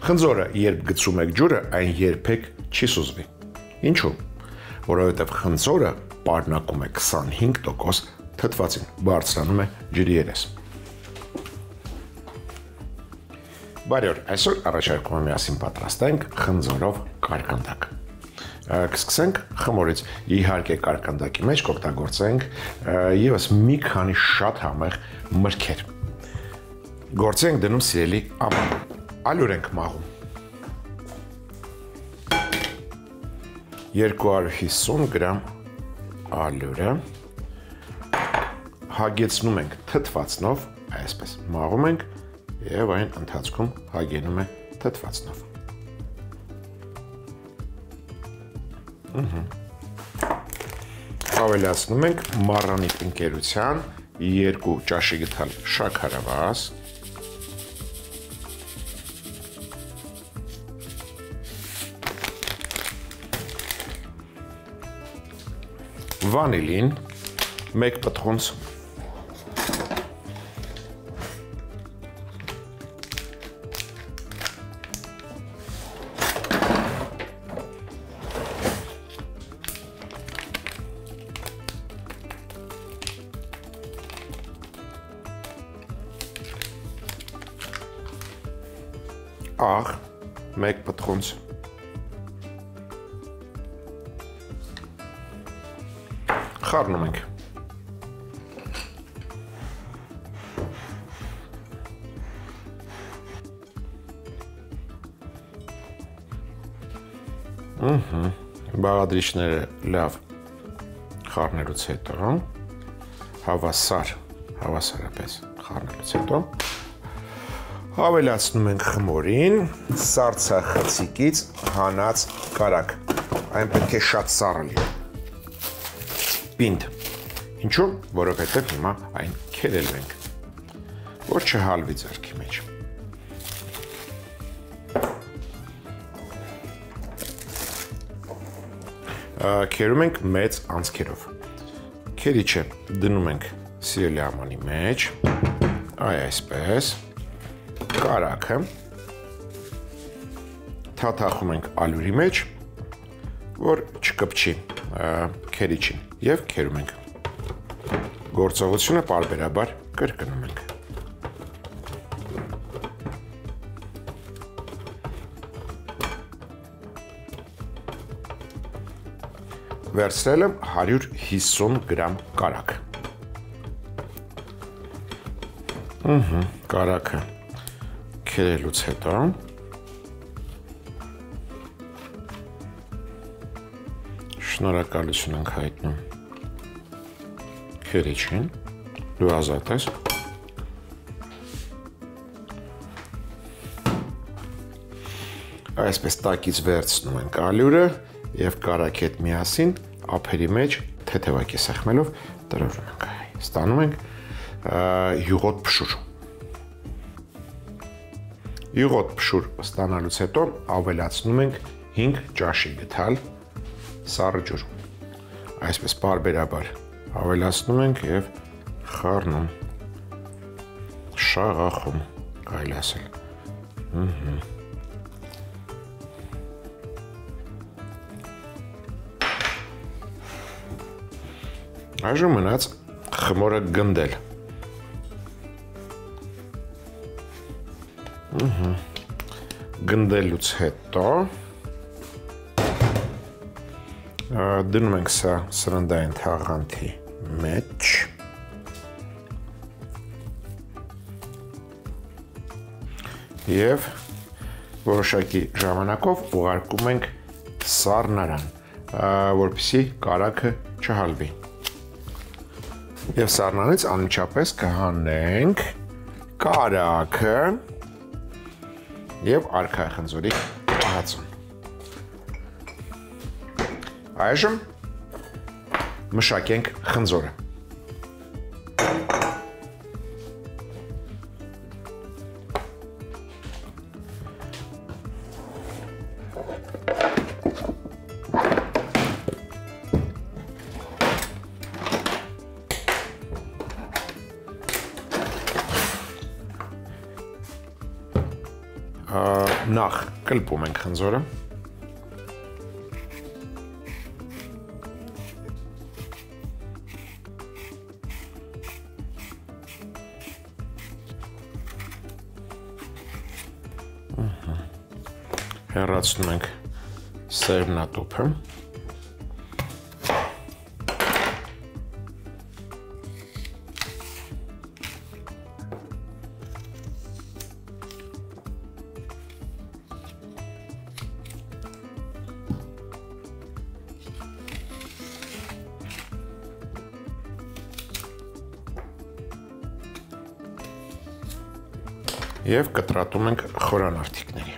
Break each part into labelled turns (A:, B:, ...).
A: Խնձորը, երբ գցում եք ջուրը, այն երբեք չի սուզվի։ Ինչու՞։ Որովհետև խնձորը պարունակում է 25% թթվածին, բարձրանում է ջրի երես։ Բարի օր, այսօր առաջարկում եմ միասին պատրաստենք խնձորով կարկանդակ։ Կսկսենք խմորից, իհարկե կարկանդակի մեջ կօգտագործենք ևս մի քանի շատ համեղ մրգեր։ Գործի ենք դնում սիրելի աման, ալյուր ենք մաղում։ 250 գրամ ալյուրը հագեցնում ենք թթվածնով, այսպես մաղում ենք և այն ընթացքում հագենում է թթվածնով։ Ավելացնում ենք մառանիք ընկերության 2 ճաշի գթալ շաքարավազ, վանիլին 1 պտղունց, աղ 1 պտղունց, խառնում ենք։ Բաղադրիչները լավ խառնելուց հետո, հավասարապես խառնելուց հետո, ավելացնում ենք խմորին, սառցախցիկից հանած կարագ, այն պետք է շատ սառը լինի։ Պինդ, ինչու՞, որովհետև հիմա այն քերելու ենք, որ չհալվի ձեռքի մեջ։ Քերում ենք մեծ անցքերով։ Քերիչը դնում ենք սիրելի ամանի մեջ, այսպես, կարագը, թաթախում ենք ալյուրի մեջ, որ չկպչի քերիչին և քերում ենք։ Գործողությունը պարբերաբար կրկնում ենք։ Վերցրել եմ 150 գրամ կարագ։ Կարագը քերելուց հետո շնորհակալություն ենք հայտնում քերիչին, դու ազատ ես։ Այսպես տակից վերցնում ենք ալյուրը և կարագի հետ միասին ափերի մեջ թեթևակի սեղմելով տրորում ենք, ստանում ենք յուղոտ փշուր։ Յուղոտ փշուր ստանալուց հետո ավելացնում ենք 5 ճաշի գթալ սառը ջուր։ Այսպես պարբերաբար ավելացնում ենք և խառնում, շաղախում, կարելի ասել։ Այժմ մնաց խմորը գնդել։ Գնդելուց հետո դնում ենք սա սրնդային թաղանթի մեջ և որոշակի ժամանակով ուղարկում ենք սառնարան, որպեսզի կարագը չհալվի։ Եվ սառնանից անմիջապես կհանենք կարագը և արքայախնձորի պահածուն։ Այժմ մշակենք խնձորը։ Նախ կլպում ենք խնձորը։ Հեռացնում ենք սերմնատուփը։ Եվ կտրատում ենք խորանարդիկների։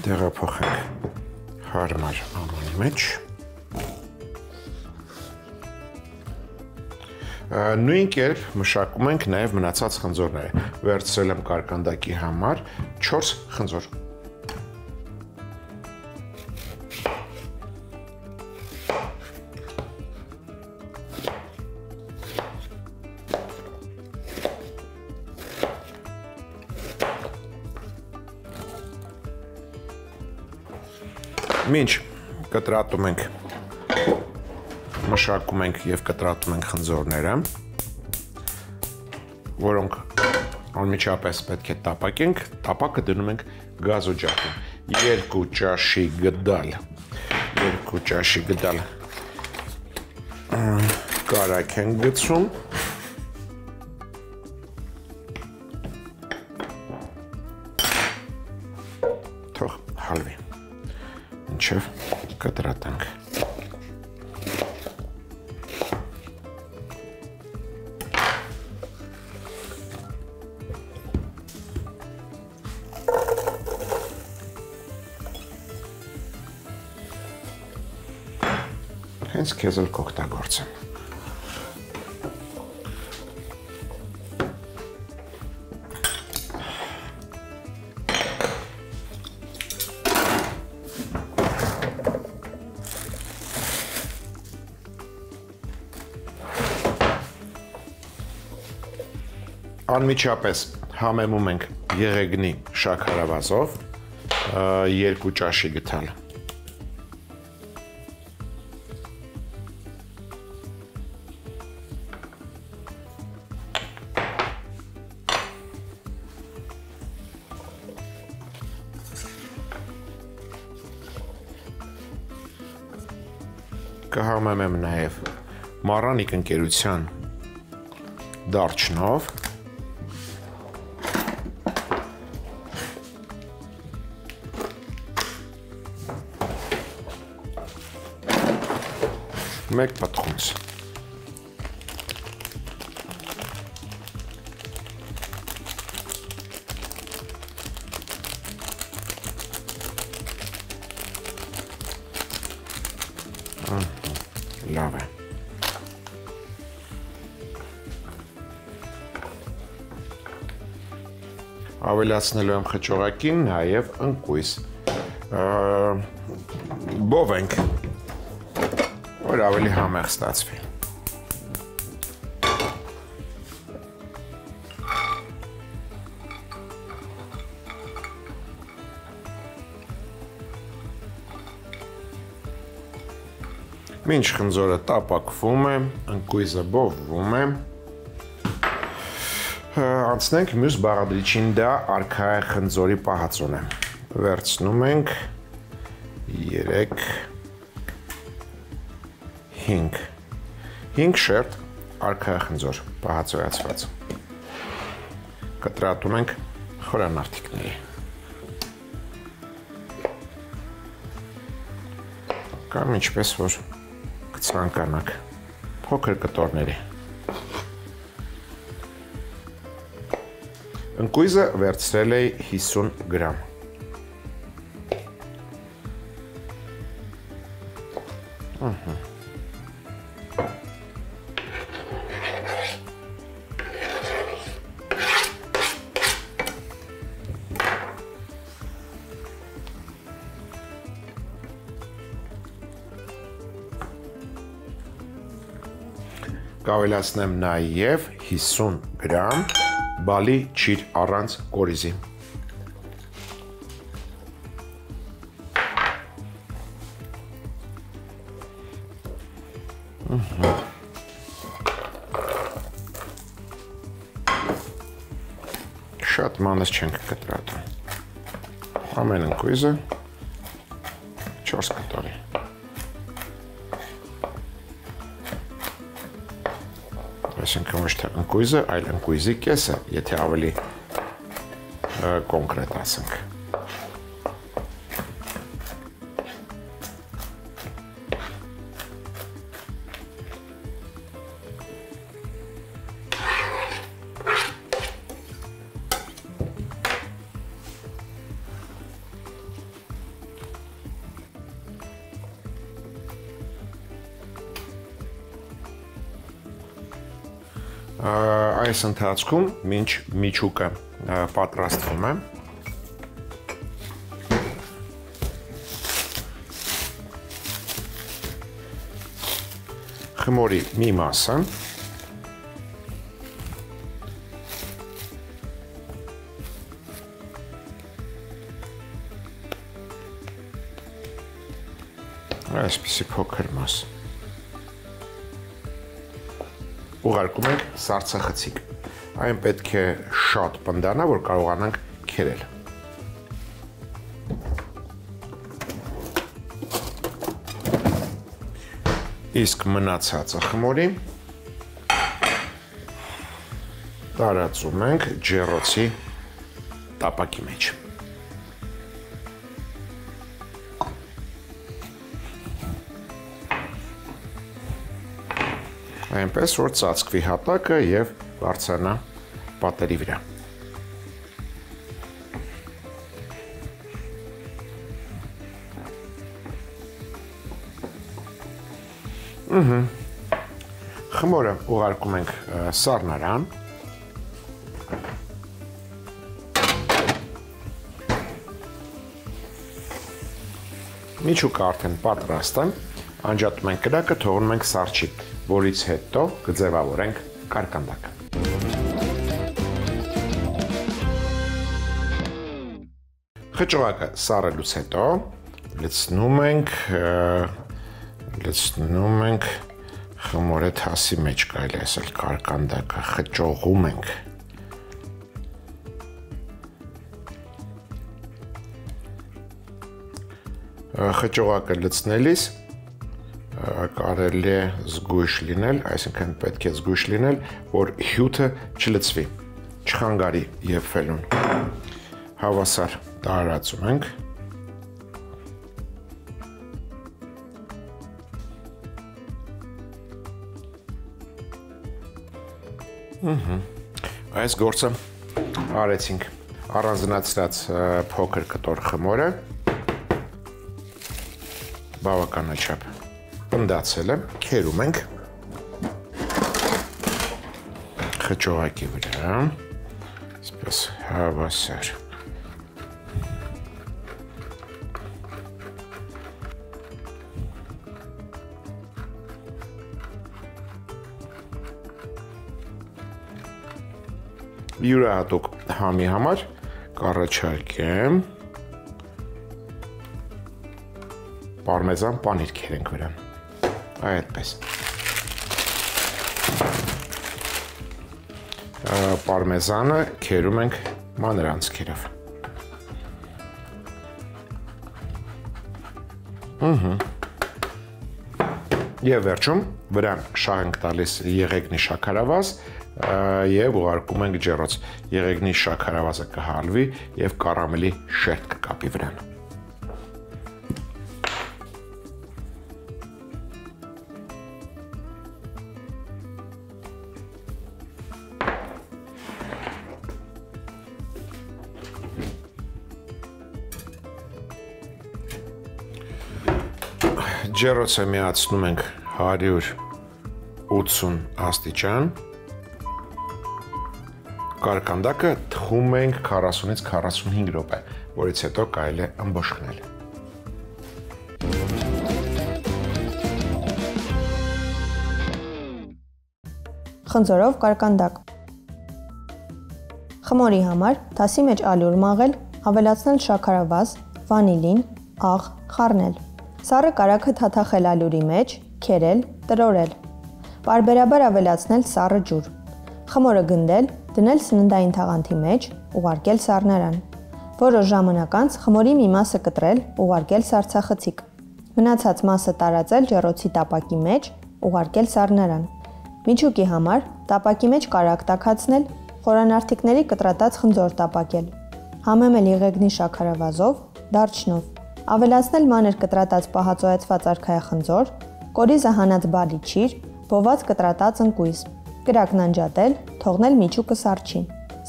A: Տեղափոխենք հարմար ամանի մեջ։ Նույն կերպ մշակում ենք նաև մնացած խնձորները։ Վերցրել եմ կարկանդակի համար 4 խնձոր։ Մինչ կտրատում ենք, մշակում ենք և կտրատում ենք խնձորները, որոնք անմիջապես պետք է տապակենք, տապակը դնում ենք գազօջախին, 2 ճաշի գդալ կարագ ենք գցում, թող հալվի, մինչև կտրատենք։ Հենց քեզ էլ կօգտագործեմ։ Անմիջապես համեմում ենք եղեգնի շաքարավազով 2 ճաշի գթալ։ Կհամեմեմ նաև մառանիկ ընկերության դարչնով, մեկ պտխունց։ Լավ է։ Ավելացնելու եմ խճողակին նաև ընկույզ։ Բովենք, որ ավելի համեղ ստացվի։ Մինչ խնձորը տապակվում է, ընկույզը բովվում է, անցնենք մյուս բաղադրիչին, դա արքայ խնձորի պահածուն է։ Վերցնում ենք 5 շերտ արքայ խնձոր պահածոյացված։ Կտրատում ենք խորանարդիկների։ Կամ ինչպես որ կցանկանաք, փոքր կտորների։ Ընկույզը վերցրել էի 50 գրամ։ կավելացնեմ նաև 50 գրամ բալի ջիր առանց կորիզի։ Շատ մանս չենք կտրատում։ Ամեն ընկույզը 4 կտորի։ Այսինքն ոչ թե ընկույզը, այլ ընկույզի կեսը, եթե ավելի կոնկրետ ասենք։ Այս ընթացքում մինչ միջուկը պատրաստվում է, խմորի մի մասը այսպիսի փոքր մաս ուղարկում ենք սառցախցիկ։ Այն պետք է շատ պնդանա, որ կարողանանք քերել։ Իսկ մնացածը խմորի տարածում ենք ջեռոցի տապակի մեջ։ Այնպես, որ ծածկվի հատակը և բարձրանա պատերի վրա։ Խմորը ուղարկում ենք սառնարան։ Միջուկը արդեն պատրաստ է, անջատում ենք կրակը, թողնում ենք սառչի, որից հետո կձևավորենք կարկանդակը։ Խճողակը սառելուց հետո լցնում ենք խմորը թասի մեջ, կարելի է ասել կարկանդակը խճողում ենք։ Խճողակը լցնելիս կարելի է զգույշ լինել, այսինքն պետք է զգույշ լինել, որ հյութը չլցվի, չխանգարի եփվելուն։ Հավասար տարածում ենք։ Այս գործը արեցինք, առանձնացրած փոքր կտոր խմորը բավականաչափ պնդացել է, քերում ենք խճողակի վրա, այսպես հավասար։ Յուրահատուկ համի համար կառաջարկեմ պարմեզան պանիր քերենք վրան։ Այդպես։ Պարմեզանը քերում ենք մանրանցքերով։ Եվ վերջում վրան շահ ենք տալիս եղեգնի շաքարավազ և ուղարկում ենք ջեռոց։ Եղեգնի շաքարավազը կհալվի և կարամելի շերտ կկապի վրան։ Ջեռոցը միացնում ենք 180 աստիճան, կարկանդակը թխում ենք 40-ից 45 րոպե, որից հետո կարելի է ըմբոշխնել։
B: խնձորով կարկանդակ։ Խմորի համար թասի մեջ ալյուր մաղել, ավելացնել շաքարավազ, վանիլին, աղ, խառնել։ Սառը կարագը թաթախել ալյուրի մեջ, քերել, տրորել։ Պարբերաբար ավելացնել սառը ջուր։ Խմորը գնդել, դնել սննդային թաղանթի մեջ, ուղարկել սառնարան։ Որոշ ժամանակ անց խմորի մի մասը կտրել, ուղարկել սառցախցիկ։ Մնացած մասը տարածել ջեռոցի տապակի մեջ, ուղարկել սառնարան։ Միջուկի համար տապակի մեջ կարագ տաքացնել, խորանարդիկների կտրատած խնձոր տապակել։ Համեմել եղեգնի շաքարավազով, դարչնով։ Ավելացնել մանր կտրատած պահածոյացված արքայախնձոր, կորիզը հանած բալիչիր, բոված կտրատած ընկույզ։ Կրակն անջատել, թողնել միջուկը սառչի։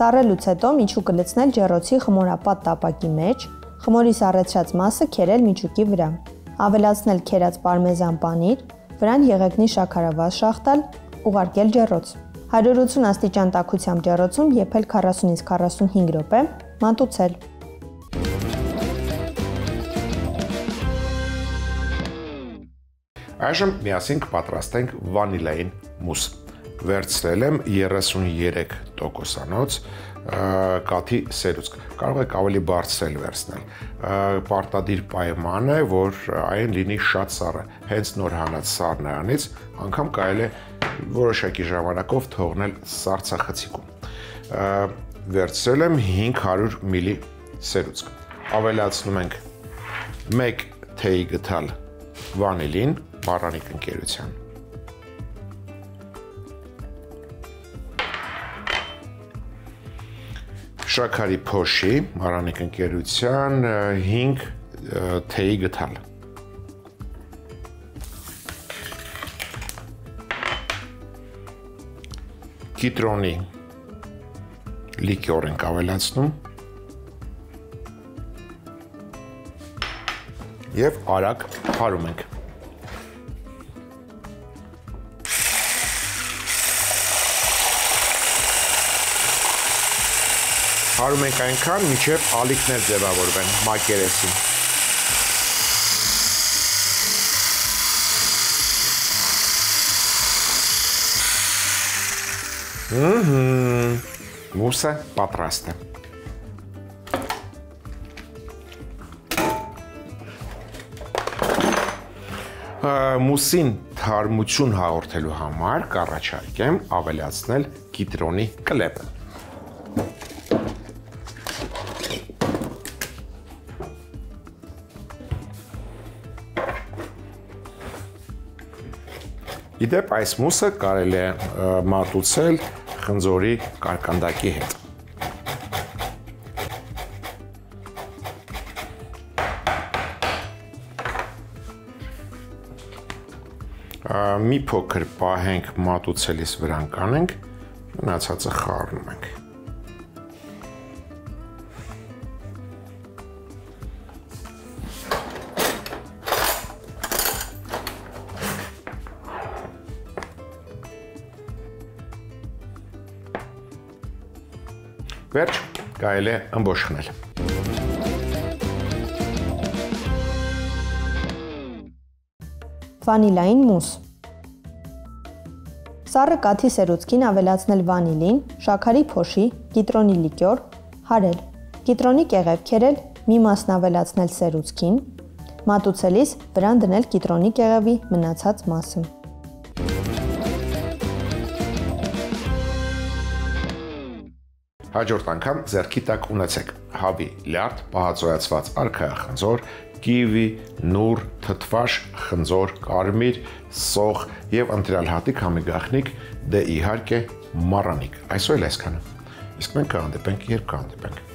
B: Սառելուց հետո միջուկը լցնել ջեռոցի խմորապատ տապակի մեջ, խմորի սառեցրած մասը քերել միջուկի վրա։ Ավելացնել քերած պարմեզան պանիր, վրան եղեգնի շաքարավազ շաղ տալ, ուղարկել ջեռոց։ 180 աստիճան տաքությամբ ջեռոցում եփել 40-ից 45 րոպե, մատուցել։
A: Այժմ միասին կպատրաստենք վանիլային մուս։ Վերցրել եմ 33%-անոց կաթի սերուցք։ Կարող եք ավելի բարձր վերցնել։ Պարտադիր պայման է, որ այն լինի շատ սառը։ Հենց նոր հանած սառնարանից անգամ կարելի է որոշակի ժամանակով թողնել սառցախցիկում։ Վերցրել եմ 500 մլ սերուցք։ Ավելացնում ենք 1 թեյ գթալ վանիլին Մարրանիկ ընկերության։ Շաքարի փոշի Մարրանիկ ընկերության 5 թեյ գթալ։ Կիտրոնի լիկյոր ենք ավելացնում և արագ հարում ենք։ Հարում ենք այնքան, մինչև ալիքներ ձևավորվեն մակերեսին։ Մուսը պատրաստ է։ Մուսին թարմություն հաղորդելու համար կառաջարկեմ ավելացնել կիտրոնի կլեպը։ Իդեպ այս մուսը կարելի է մատուցել խնձորի կարկանդակի հետ։ Մի փոքր պահենք մատուցելիս վրան կանենք, մնացածը խառնում ենք։ Վերջ, կարելի է ըմբոշխնել։
B: Վանիլային մուս։ Սառը կաթի սերուցքին ավելացնել վանիլին, շաքարի փոշի, կիտրոնի լիկյոր, հարել։ Կիտրոնի կեղև քերել, մի մասն ավելացնել սերուցքին, մատուցելիս վրան դնել կիտրոնի կեղևի մնացած մասը։
A: Հաջորդ անգամ ձեռքի տակ ունեցեք հավի լյարդ, պահածոյացված արքայախնձոր, կիվի, նուռ, թթվաշ, խնձոր, կարմիր, սող և ընտրյալ հատիկ համի գաղտնիք, դե իհարկե մառանիկ։ Այսօր էլ այսքանը։ Իսկ մենք կհանդիպենք, երբ կհանդիպենք։